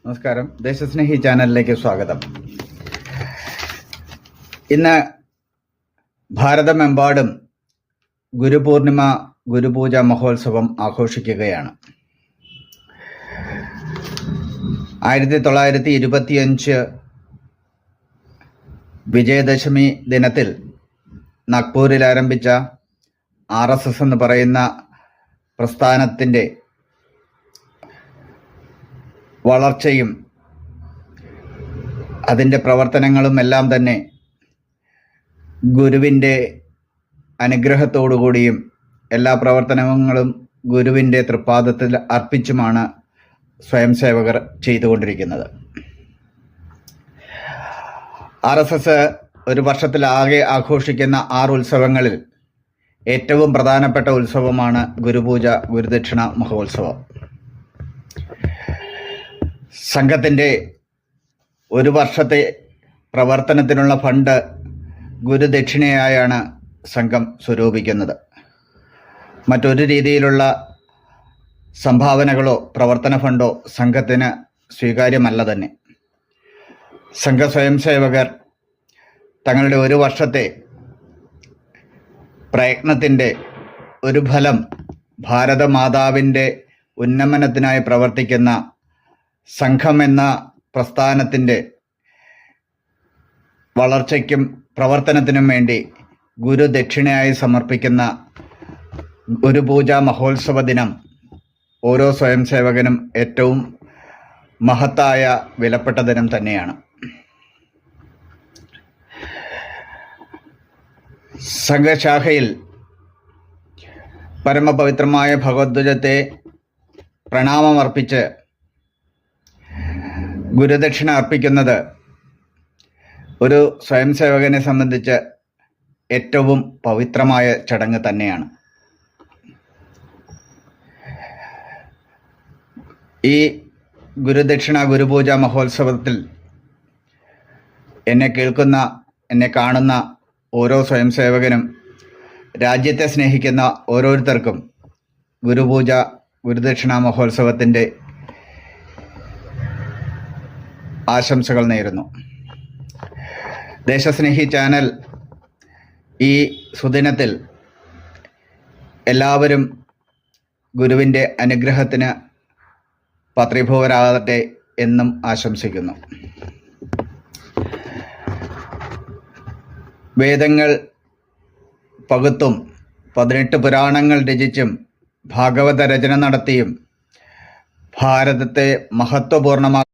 നമസ്കാരം. ദേശസ്നേഹി ചാനലിലേക്ക് സ്വാഗതം. ഇന്ന് ഭാരതമെമ്പാടും ഗുരുപൂർണിമ ഗുരുപൂജ മഹോത്സവം ആഘോഷിക്കുകയാണ്. 1925 വിജയദശമി ദിനത്തിൽ നാഗ്പൂരിൽ ആരംഭിച്ച RSS എന്ന് പറയുന്ന പ്രസ്ഥാനത്തിൻ്റെ വളർച്ചയും അതിൻ്റെ പ്രവർത്തനങ്ങളും എല്ലാം തന്നെ ഗുരുവിൻ്റെ അനുഗ്രഹത്തോടുകൂടിയും എല്ലാ പ്രവർത്തനങ്ങളും ഗുരുവിൻ്റെ തൃപ്പാദത്തിൽ അർപ്പിച്ചുമാണ് സ്വയം സേവകർ ചെയ്തുകൊണ്ടിരിക്കുന്നത്. RSS ഒരു വർഷത്തിലാകെ ആഘോഷിക്കുന്ന 6 ഉത്സവങ്ങളിൽ ഏറ്റവും പ്രധാനപ്പെട്ട ഉത്സവമാണ് ഗുരുപൂജ ഗുരുദക്ഷിണ മഹോത്സവം. സംഘത്തിൻ്റെ ഒരു വർഷത്തെ പ്രവർത്തനത്തിനുള്ള ഫണ്ട് ഗുരുദക്ഷിണയായാണ് സംഘം സ്വരൂപിക്കുന്നത്. മറ്റൊരു രീതിയിലുള്ള സംഭാവനകളോ പ്രവർത്തന ഫണ്ടോ സംഘത്തിന് സ്വീകാര്യമല്ല തന്നെ. സംഘ സ്വയം സേവകർ തങ്ങളുടെ ഒരു വർഷത്തെ പ്രയത്നത്തിൻ്റെ ഒരു ഫലം ഭാരതമാതാവിൻ്റെ ഉന്നമനത്തിനായി പ്രവർത്തിക്കുന്ന സംഘം എന്ന പ്രസ്ഥാനത്തിൻ്റെ വളർച്ചയ്ക്കും പ്രവർത്തനത്തിനും വേണ്ടി ഗുരുദക്ഷിണയായി സമർപ്പിക്കുന്ന ഗുരുപൂജ മഹോത്സവ ദിനം ഓരോ സ്വയം സേവകനും ഏറ്റവും മഹത്തായ വിലപ്പെട്ട ദിനം തന്നെയാണ്. സംഘശാഖയിൽ പരമപവിത്രമായ ഭഗവദ്ധ്വജത്തെ പ്രണാമമർപ്പിച്ച് ഗുരുദക്ഷിണ അർപ്പിക്കുന്നത് ഒരു സ്വയം സേവകനെ സംബന്ധിച്ച് ഏറ്റവും പവിത്രമായ ചടങ്ങ് തന്നെയാണ്. ഈ ഗുരുദക്ഷിണ ഗുരുപൂജ മഹോത്സവത്തിൽ എന്നെ കേൾക്കുന്ന, എന്നെ കാണുന്ന ഓരോ സ്വയം സേവകനും, രാജ്യത്തെ സ്നേഹിക്കുന്ന ഓരോരുത്തർക്കും ഗുരുപൂജ ഗുരുദക്ഷിണ മഹോത്സവത്തിൻ്റെ ആശംസകൾ നേരുന്നു. ദേശസ്നേഹി ചാനൽ ഈ സുദിനത്തിൽ എല്ലാവരും ഗുരുവിൻ്റെ അനുഗ്രഹത്തിന് പാത്രീഭൂതരാകട്ടെ എന്നും ആശംസിക്കുന്നു. വേദങ്ങൾ പകുത്തും 18 പുരാണങ്ങൾ രചിച്ചും ഭാഗവത രചന നടത്തിയും ഭാരതത്തെ മഹത്വപൂർണ്ണമാക്കി